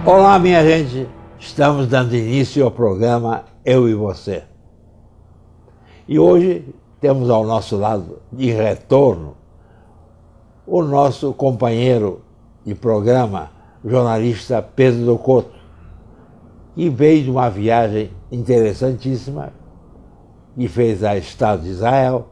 Olá, minha gente, estamos dando início ao programa Eu e Você. E hoje temos ao nosso lado, de retorno, o nosso companheiro de programa, o jornalista Pedro do Couto, que veio de uma viagem interessantíssima e fez a Estado de Israel.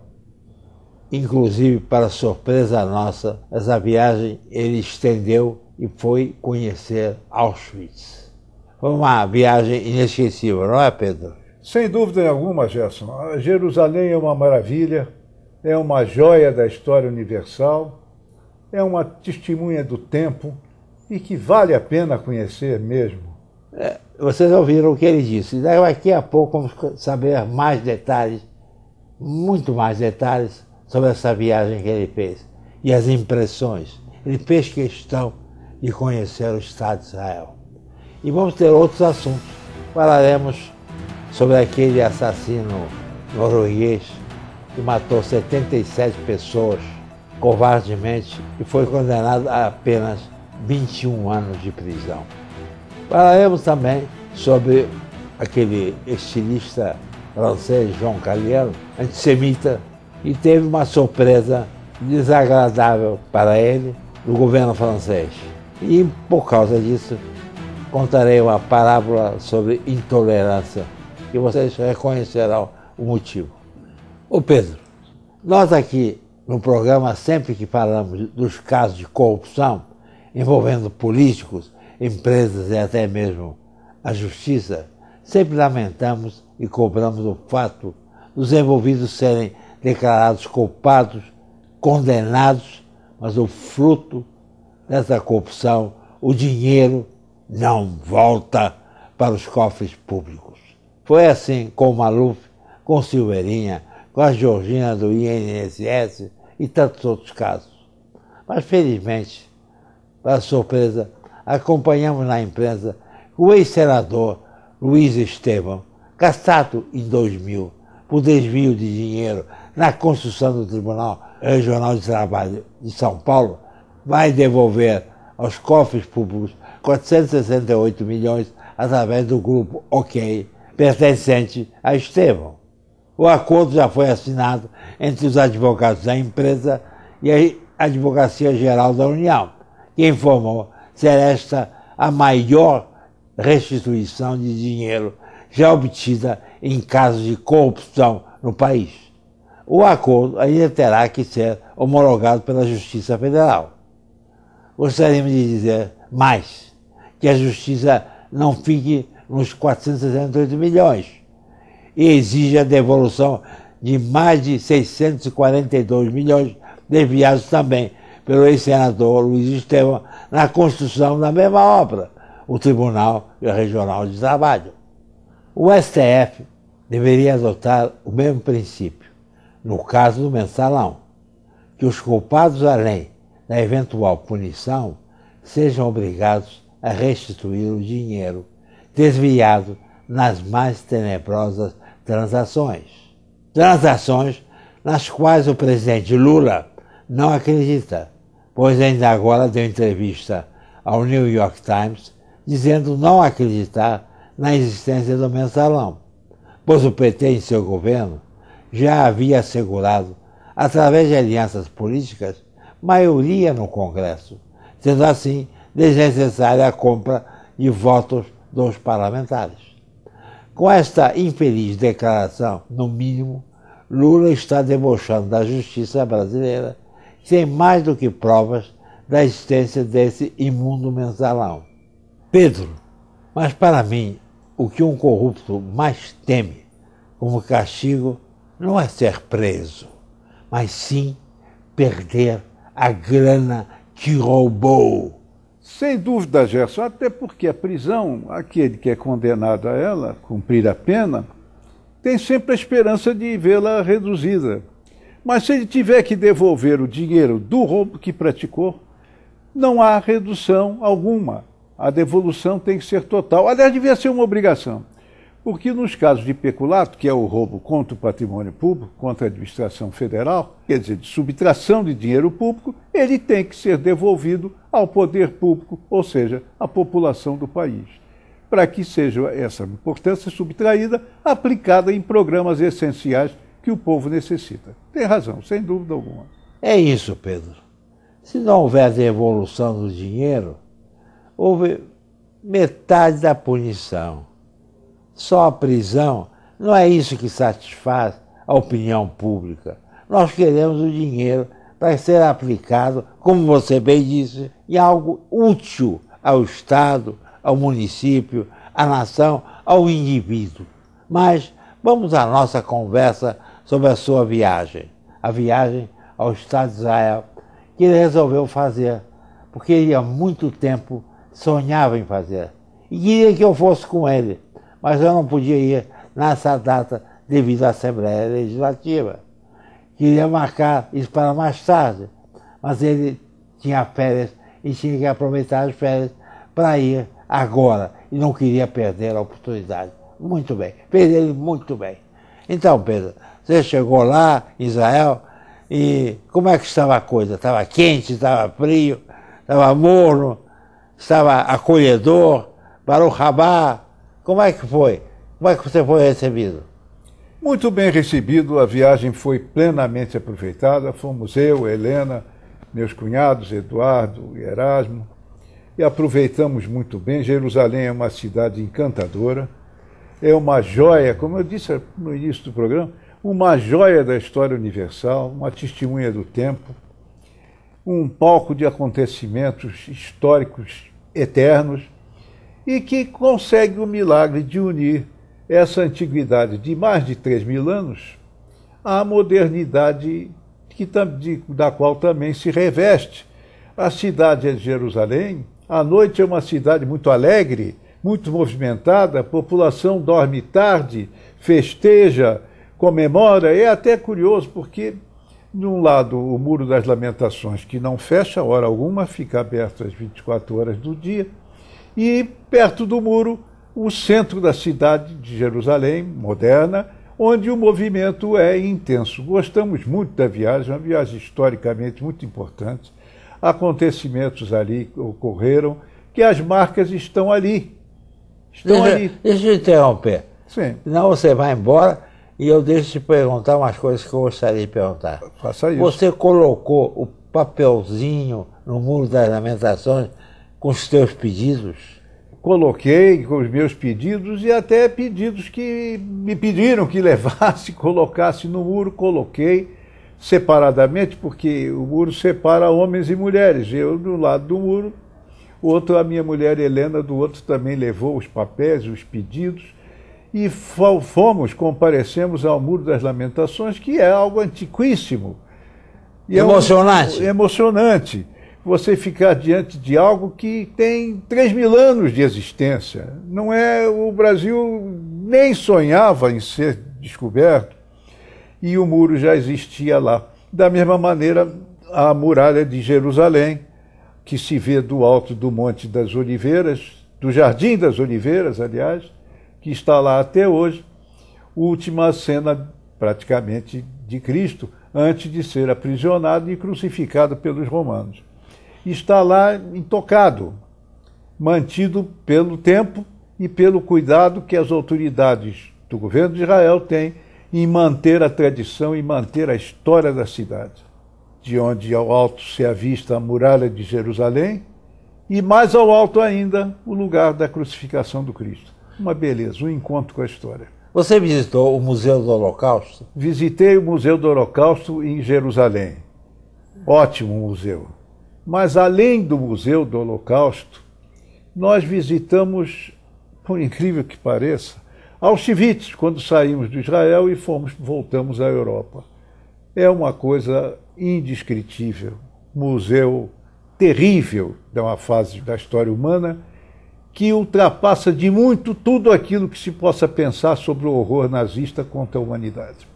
Inclusive, para surpresa nossa, essa viagem ele estendeu e foi conhecer Auschwitz. Foi uma viagem inesquecível, não é, Pedro? Sem dúvida alguma, Gerson. Jerusalém é uma maravilha, é uma joia da história universal, é uma testemunha do tempo e que vale a pena conhecer mesmo. Vocês ouviram o que ele disse. Daqui a pouco vamos saber mais detalhes, muito mais detalhes, sobre essa viagem que ele fez e as impressões. Ele fez questão de conhecer o Estado de Israel. E vamos ter outros assuntos. Falaremos sobre aquele assassino norueguês que matou 77 pessoas covardemente e foi condenado a apenas 21 anos de prisão. Falaremos também sobre aquele estilista francês, João Caliero, antissemita, e teve uma surpresa desagradável para ele do governo francês. E por causa disso, contarei uma parábola sobre intolerância, que vocês reconhecerão o motivo. Ô Pedro, nós aqui no programa, sempre que falamos dos casos de corrupção envolvendo políticos, empresas e até mesmo a justiça, sempre lamentamos e cobramos o fato dos envolvidos serem declarados culpados, condenados, mas o fruto dessa corrupção, o dinheiro, não volta para os cofres públicos. Foi assim com o Maluf, com Silveirinha, com a Georgina do INSS e tantos outros casos. Mas, felizmente, para surpresa, acompanhamos na imprensa o ex-senador Luiz Estevão, caçado em 2000 por desvio de dinheiro na construção do Tribunal Regional de Trabalho de São Paulo, vai devolver aos cofres públicos 468 milhões através do grupo OK, pertencente a Estevão. O acordo já foi assinado entre os advogados da empresa e a Advocacia Geral da União, que informou ser esta a maior restituição de dinheiro já obtida em casos de corrupção no país. O acordo ainda terá que ser homologado pela Justiça Federal. Gostaríamos de dizer mais, que a Justiça não fique nos 468 milhões e exige a devolução de mais de 642 milhões desviados também pelo ex-senador Luiz Estevão na construção da mesma obra, o Tribunal Regional de Trabalho. O STF deveria adotar o mesmo princípio, no caso do mensalão, que os culpados da lei da eventual punição sejam obrigados a restituir o dinheiro desviado nas mais tenebrosas transações. Transações nas quais o presidente Lula não acredita, pois ainda agora deu entrevista ao New York Times dizendo não acreditar na existência do mensalão, pois o PT em seu governo já havia assegurado, através de alianças políticas, maioria no Congresso, sendo assim desnecessária a compra de votos dos parlamentares. Com esta infeliz declaração, no mínimo, Lula está debochando da justiça brasileira, sem mais do que provas da existência desse imundo mensalão. Pedro, mas para mim, o que um corrupto mais teme como castigo não é ser preso, mas sim perder a grana que roubou. Sem dúvida, Gerson, até porque a prisão, aquele que é condenado a ela, cumprir a pena, tem sempre a esperança de vê-la reduzida. Mas se ele tiver que devolver o dinheiro do roubo que praticou, não há redução alguma. A devolução tem que ser total. Aliás, devia ser uma obrigação. Porque nos casos de peculato, que é o roubo contra o patrimônio público, contra a administração federal, quer dizer, de subtração de dinheiro público, ele tem que ser devolvido ao poder público, ou seja, à população do país, para que seja essa importância subtraída, aplicada em programas essenciais que o povo necessita. Tem razão, sem dúvida alguma. É isso, Pedro. Se não houver devolução do dinheiro, houve metade da punição. Só a prisão não é isso que satisfaz a opinião pública. Nós queremos o dinheiro para ser aplicado, como você bem disse, em algo útil ao Estado, ao município, à nação, ao indivíduo. Mas vamos à nossa conversa sobre a sua viagem. A viagem ao Estado de Israel, que ele resolveu fazer, porque ele há muito tempo sonhava em fazer. E queria que eu fosse com ele, mas eu não podia ir nessa data devido à Assembleia Legislativa. Queria marcar isso para mais tarde, mas ele tinha férias e tinha que aproveitar as férias para ir agora, e não queria perder a oportunidade. Muito bem, fez ele muito bem. Então, Pedro, você chegou lá em Israel, e como é que estava a coisa? Estava quente, estava frio, estava morno, estava acolhedor, Baruch Haba? Como é que foi? Como é que você foi recebido? Muito bem recebido, a viagem foi plenamente aproveitada. Fomos eu, Helena, meus cunhados, Eduardo e Erasmo, e aproveitamos muito bem. Jerusalém é uma cidade encantadora, é uma joia, como eu disse no início do programa, uma joia da história universal, uma testemunha do tempo, um palco de acontecimentos históricos eternos e que consegue o milagre de unir essa antiguidade de mais de 3.000 anos à modernidade da qual também se reveste. A cidade de Jerusalém, à noite é uma cidade muito alegre, muito movimentada, a população dorme tarde, festeja, comemora. É até curioso porque, de um lado, o Muro das Lamentações, que não fecha hora alguma, fica aberto às 24 horas do dia, e perto do muro, o centro da cidade de Jerusalém, moderna, onde o movimento é intenso. Gostamos muito da viagem, uma viagem historicamente muito importante. Acontecimentos ali ocorreram, que as marcas estão ali. Deixa eu interromper. Sim. Senão você vai embora e eu deixo te perguntar umas coisas que eu gostaria de perguntar. Faça isso. Você colocou o papelzinho no Muro das Lamentações com os teus pedidos? Coloquei com os meus pedidos e até pedidos que me pediram que levasse, colocasse no muro, coloquei separadamente, porque o muro separa homens e mulheres. Eu do lado do muro, a minha mulher Helena do outro também levou os papéis, os pedidos, e comparecemos ao Muro das Lamentações, que é algo antiquíssimo. E emocionante. É emocionante. Você ficar diante de algo que tem 3.000 anos de existência. Não é, o Brasil nem sonhava em ser descoberto e o muro já existia lá. Da mesma maneira, a muralha de Jerusalém, que se vê do alto do Monte das Oliveiras, do Jardim das Oliveiras, aliás, que está lá até hoje, última cena praticamente de Cristo, antes de ser aprisionado e crucificado pelos romanos. Está lá intocado, mantido pelo tempo e pelo cuidado que as autoridades do governo de Israel têm em manter a tradição e manter a história da cidade, de onde ao alto se avista a muralha de Jerusalém e mais ao alto ainda o lugar da crucificação do Cristo. Uma beleza, um encontro com a história. Você visitou o Museu do Holocausto? Visitei o Museu do Holocausto em Jerusalém. Ótimo museu. Mas, além do Museu do Holocausto, nós visitamos, por incrível que pareça, Auschwitz, quando saímos de Israel e voltamos à Europa. É uma coisa indescritível, museu terrível de uma fase da história humana que ultrapassa de muito tudo aquilo que se possa pensar sobre o horror nazista contra a humanidade.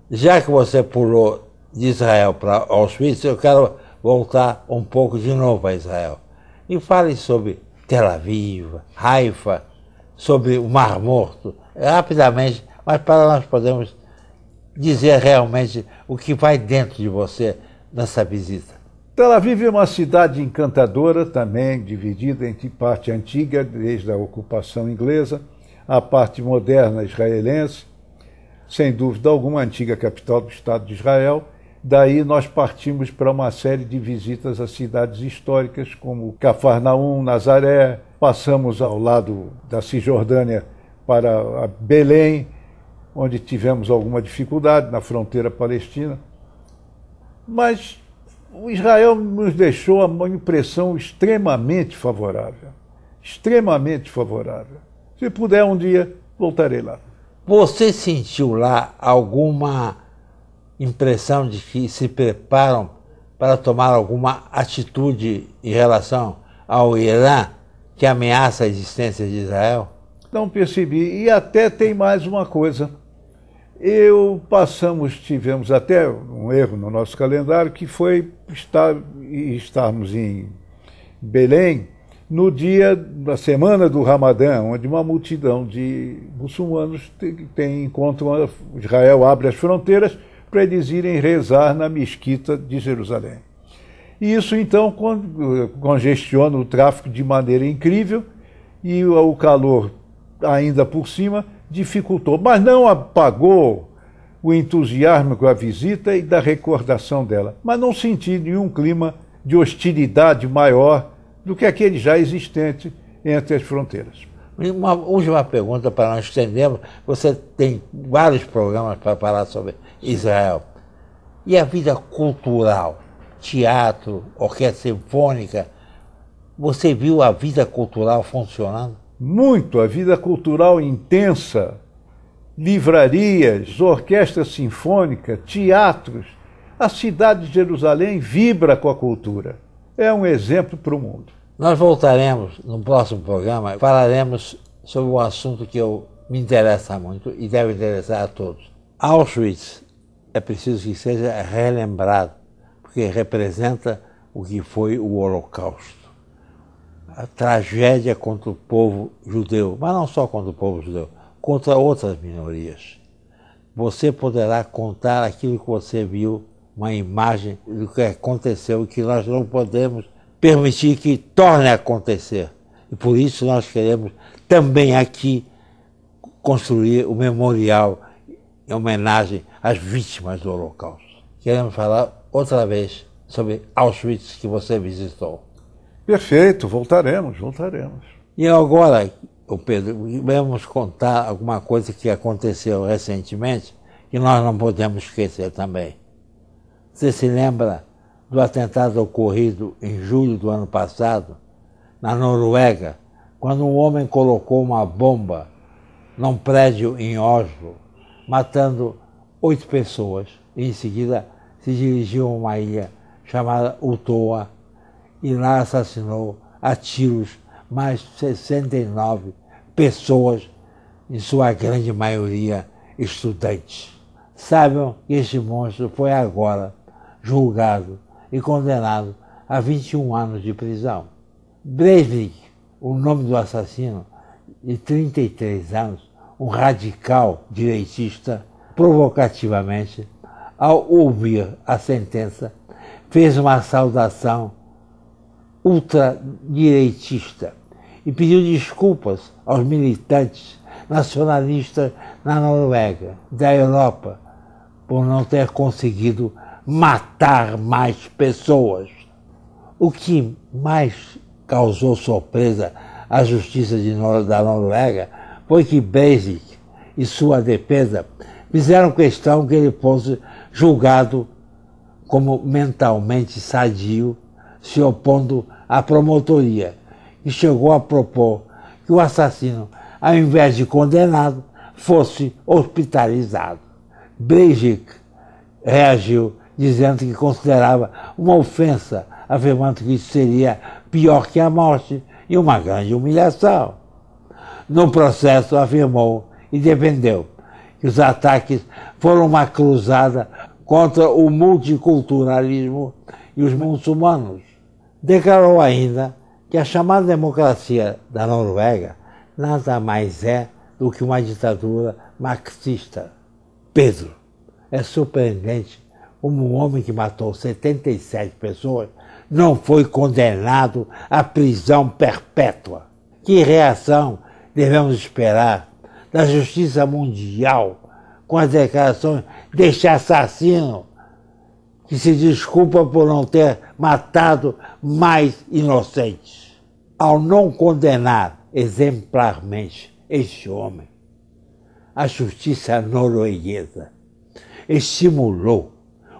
Já que você pulou de Israel para Auschwitz, eu quero voltar um pouco de novo a Israel. E fale sobre Tel Aviv, Haifa, sobre o Mar Morto, rapidamente, mas para nós podermos dizer realmente o que vai dentro de você nessa visita. Tel Aviv é uma cidade encantadora também, dividida entre parte antiga, desde a ocupação inglesa, a parte moderna israelense, sem dúvida alguma, a antiga capital do Estado de Israel. Daí nós partimos para uma série de visitas a cidades históricas, como Cafarnaum, Nazaré, passamos ao lado da Cisjordânia para Belém, onde tivemos alguma dificuldade na fronteira palestina. Mas o Israel nos deixou uma impressão extremamente favorável. Extremamente favorável. Se puder, um dia, voltarei lá. Você sentiu lá alguma impressão de que se preparam para tomar alguma atitude em relação ao Irã, que ameaça a existência de Israel? Não percebi. E até tem mais uma coisa. Tivemos até um erro no nosso calendário, que foi estarmos em Belém no dia da semana do Ramadã, onde uma multidão de muçulmanos encontram, Israel abre as fronteiras para eles irem rezar na mesquita de Jerusalém. E isso, então, congestiona o tráfego de maneira incrível, e o calor, ainda por cima, dificultou. Mas não apagou o entusiasmo com a visita e da recordação dela. Mas não senti nenhum clima de hostilidade maior do que aquele já existente entre as fronteiras. Uma última pergunta para nós estendermos. Você tem vários programas para falar sobre Israel. E a vida cultural? Teatro, orquestra sinfônica? Você viu a vida cultural funcionando? Muito, a vida cultural intensa, livrarias, orquestra sinfônica, teatros. A cidade de Jerusalém vibra com a cultura. É um exemplo para o mundo. Nós voltaremos no próximo programa, falaremos sobre um assunto que me interessa muito e deve interessar a todos. Auschwitz é preciso que seja relembrado, porque representa o que foi o Holocausto. A tragédia contra o povo judeu, mas não só contra o povo judeu, contra outras minorias. Você poderá contar aquilo que você viu, uma imagem do que aconteceu e que nós não podemos permitir que torne a acontecer. E por isso nós queremos também aqui construir o memorial em homenagem às vítimas do Holocausto. Queremos falar outra vez sobre Auschwitz, que você visitou. Perfeito, voltaremos. E agora, Pedro, vamos contar alguma coisa que aconteceu recentemente, que nós não podemos esquecer também. Você se lembra do atentado ocorrido em julho do ano passado, na Noruega, quando um homem colocou uma bomba num prédio em Oslo, matando 8 pessoas, e em seguida se dirigiu a uma ilha chamada Utoa, e lá assassinou a tiros mais 69 pessoas, em sua grande maioria estudantes. Saibam que este monstro foi agora julgado e condenado a 21 anos de prisão. Breivik, o nome do assassino, de 33 anos, um radical direitista, provocativamente, ao ouvir a sentença, fez uma saudação ultradireitista e pediu desculpas aos militantes nacionalistas na Noruega, da Europa, por não ter conseguido matar mais pessoas. O que mais causou surpresa à justiça da Noruega foi que Breivik e sua defesa fizeram questão que ele fosse julgado como mentalmente sadio, se opondo à promotoria, que chegou a propor que o assassino, ao invés de condenado, fosse hospitalizado. Breivik reagiu dizendo que considerava uma ofensa, afirmando que isso seria pior que a morte e uma grande humilhação. No processo, afirmou e defendeu que os ataques foram uma cruzada contra o multiculturalismo e os muçulmanos. Declarou ainda que a chamada democracia da Noruega nada mais é do que uma ditadura marxista. Pedro, é surpreendente como um homem que matou 77 pessoas não foi condenado à prisão perpétua. Que reação devemos esperar da justiça mundial com as declarações deste assassino que se desculpa por não ter matado mais inocentes? Ao não condenar exemplarmente este homem, a justiça norueguesa estimulou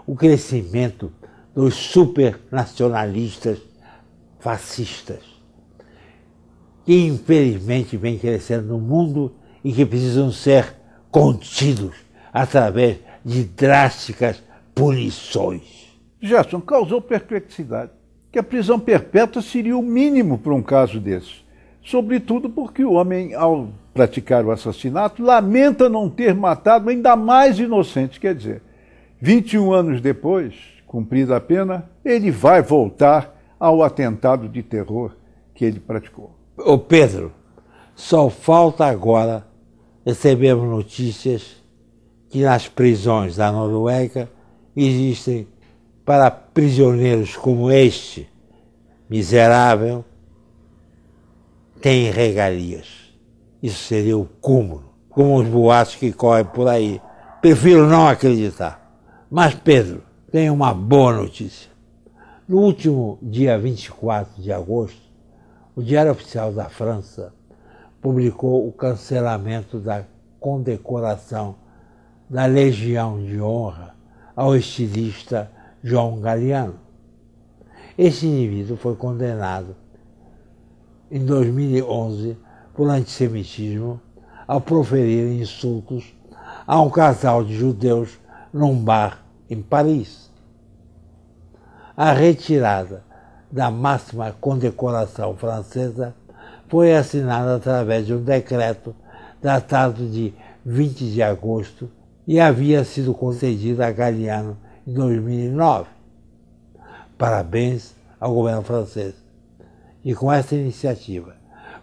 o crescimento dos supernacionalistas fascistas, que infelizmente vem crescendo no mundo e que precisam ser contidos através de drásticas punições. Gerson, causou perplexidade, que a prisão perpétua seria o mínimo para um caso desse. Sobretudo porque o homem, ao praticar o assassinato, lamenta não ter matado ainda mais inocentes. Quer dizer, 21 anos depois, cumprida a pena, ele vai voltar ao atentado de terror que ele praticou. Ô Pedro, só falta agora recebermos notícias que nas prisões da Noruega existem para prisioneiros como este, miserável, tem regalias. Isso seria o cúmulo, como os boatos que correm por aí. Prefiro não acreditar. Mas, Pedro, tem uma boa notícia. No último dia 24 de agosto, o Diário Oficial da França publicou o cancelamento da condecoração da Legião de Honra ao estilista João Galliano. Este indivíduo foi condenado em 2011 por antissemitismo ao proferir insultos a um casal de judeus num bar em Paris. A retirada da máxima condecoração francesa foi assinada através de um decreto datado de 20 de agosto e havia sido concedida a Galliano em 2009. Parabéns ao governo francês, e com essa iniciativa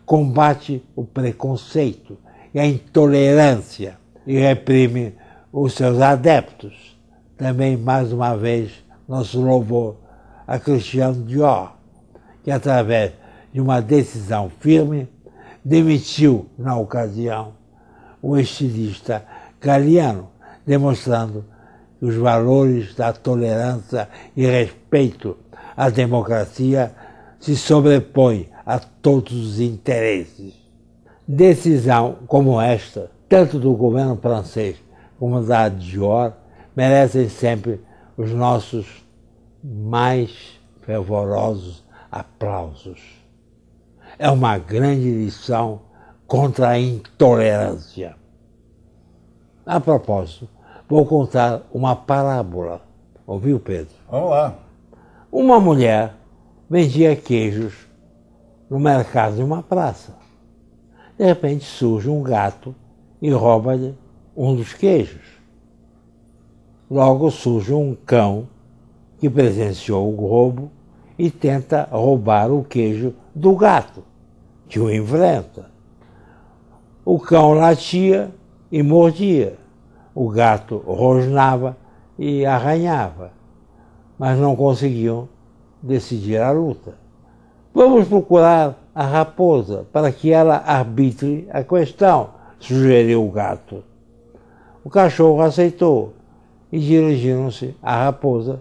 combate o preconceito e a intolerância e reprime os seus adeptos. Também, mais uma vez, nosso louvor a Christian Dior, que através de uma decisão firme demitiu, na ocasião, o estilista Galliano, demonstrando que os valores da tolerância e respeito à democracia se sobrepõem a todos os interesses. Decisão como esta, tanto do governo francês como da Dior, merecem sempre os nossos mais fervorosos aplausos. É uma grande lição contra a intolerância. A propósito, vou contar uma parábola. Ouviu, Pedro? Vamos lá. Uma mulher vendia queijos no mercado de uma praça. De repente surge um gato e rouba-lhe um dos queijos. Logo surge um cão que presenciou o roubo e tenta roubar o queijo do gato, que o enfrenta. O cão latia e mordia. O gato rosnava e arranhava, mas não conseguiam decidir a luta. Vamos procurar a raposa para que ela arbitre a questão, sugeriu o gato. O cachorro aceitou e dirigiram-se à raposa,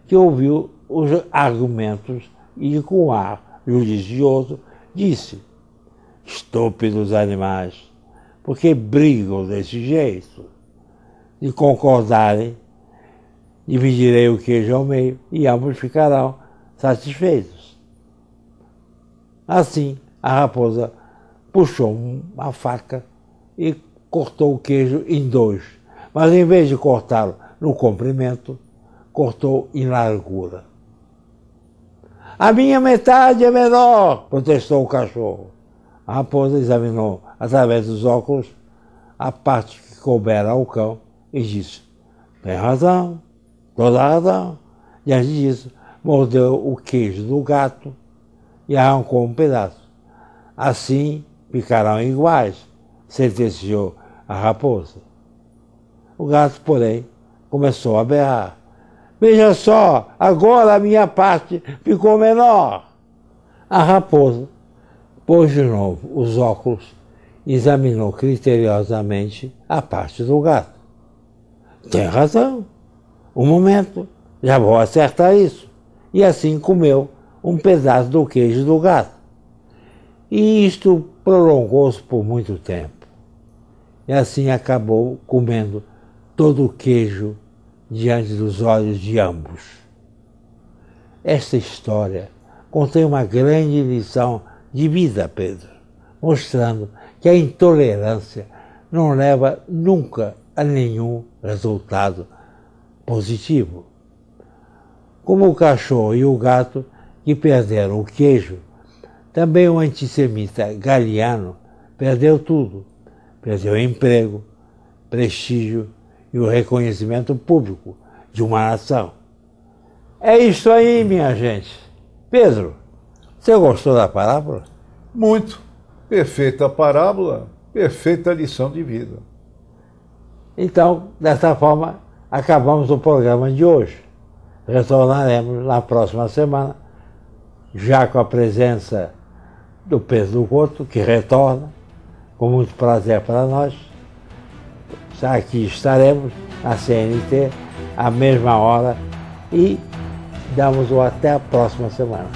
que ouviu os argumentos e, com ar judicioso, disse: estúpidos animais, por que brigam desse jeito? Se concordarem, dividirei o queijo ao meio e ambos ficarão satisfeitos. Assim, a raposa puxou uma faca e cortou o queijo em dois, mas em vez de cortá-lo no comprimento, cortou em largura. A minha metade é menor, protestou o cachorro. A raposa examinou através dos óculos a parte que coubera ao cão e disse: tem razão, toda a razão. Diante disso, mordeu o queijo do gato e arrancou um pedaço. Assim ficarão iguais, sentenciou a raposa. O gato, porém, começou a berrar: Veja só, agora a minha parte ficou menor. A raposa pôs de novo os óculos e examinou criteriosamente a parte do gato. Tem razão. Um momento, já vou acertar isso. E assim comeu um pedaço do queijo do gato. E isto prolongou-se por muito tempo. E assim acabou comendo todo o queijo diante dos olhos de ambos. Esta história contém uma grande lição de vida, Pedro, mostrando que a intolerância não leva nunca a nenhum resultado positivo. Como o cachorro e o gato que perderam o queijo, também o antissemita Galiano perdeu tudo. Perdeu emprego, prestígio e o reconhecimento público de uma nação. É isso aí, minha gente. Pedro, você gostou da parábola? Muito. Perfeita parábola, perfeita lição de vida. Então, dessa forma, acabamos o programa de hoje. Retornaremos na próxima semana, já com a presença do Pedro Couto, que retorna, com muito prazer para nós. Aqui estaremos na CNT, à mesma hora, e damos o até a próxima semana.